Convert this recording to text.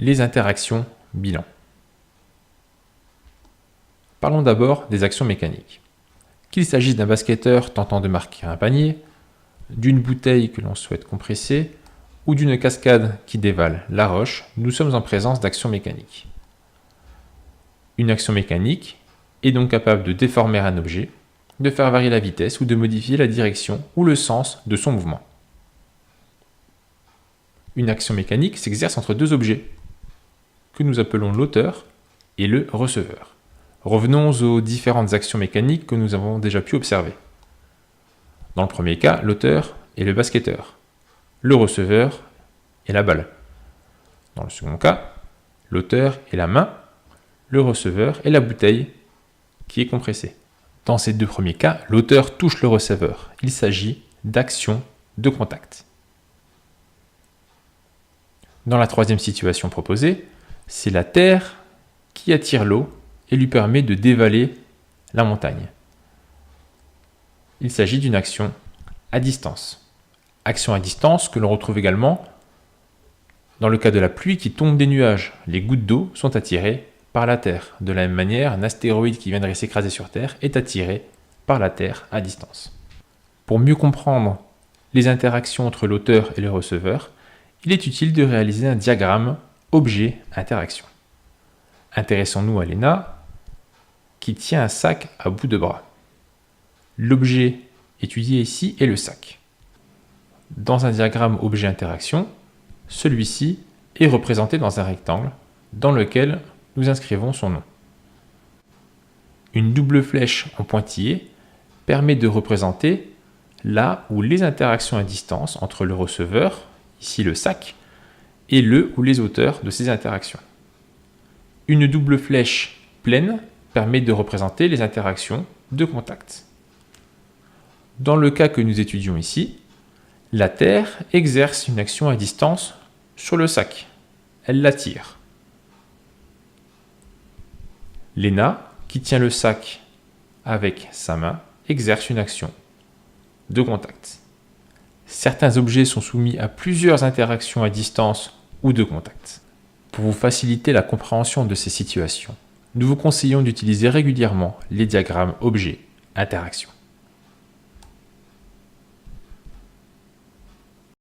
Les interactions bilan. Parlons d'abord des actions mécaniques. Qu'il s'agisse d'un basketteur tentant de marquer un panier, d'une bouteille que l'on souhaite compresser, ou d'une cascade qui dévale la roche, nous sommes en présence d'actions mécaniques. Une action mécanique est donc capable de déformer un objet, de faire varier la vitesse ou de modifier la direction ou le sens de son mouvement. Une action mécanique s'exerce entre deux objets, que nous appelons l'auteur et le receveur. Revenons aux différentes actions mécaniques que nous avons déjà pu observer. Dans le premier cas, l'auteur est le basketteur, le receveur est la balle. Dans le second cas, l'auteur est la main, le receveur est la bouteille qui est compressée. Dans ces deux premiers cas, l'auteur touche le receveur. Il s'agit d'actions de contact. Dans la troisième situation proposée, c'est la terre qui attire l'eau et lui permet de dévaler la montagne. Il s'agit d'une action à distance. Action à distance que l'on retrouve également dans le cas de la pluie qui tombe des nuages. Les gouttes d'eau sont attirées par la Terre. De la même manière, un astéroïde qui viendrait s'écraser sur Terre est attiré par la Terre à distance. Pour mieux comprendre les interactions entre l'auteur et le receveur, il est utile de réaliser un diagramme objet-interaction. Intéressons-nous à Léna qui tient un sac à bout de bras. L'objet étudié ici est le sac. Dans un diagramme objet-interaction, celui-ci est représenté dans un rectangle dans lequel nous inscrivons son nom. Une double flèche en pointillé permet de représenter là où les interactions à distance entre le receveur, ici le sac, et le ou les auteurs de ces interactions. Une double flèche pleine permet de représenter les interactions de contact. Dans le cas que nous étudions ici, la Terre exerce une action à distance sur le sac. Elle l'attire. Léna, qui tient le sac avec sa main, exerce une action de contact. Certains objets sont soumis à plusieurs interactions à distance ou de contact. Pour vous faciliter la compréhension de ces situations, nous vous conseillons d'utiliser régulièrement les diagrammes objet-interaction.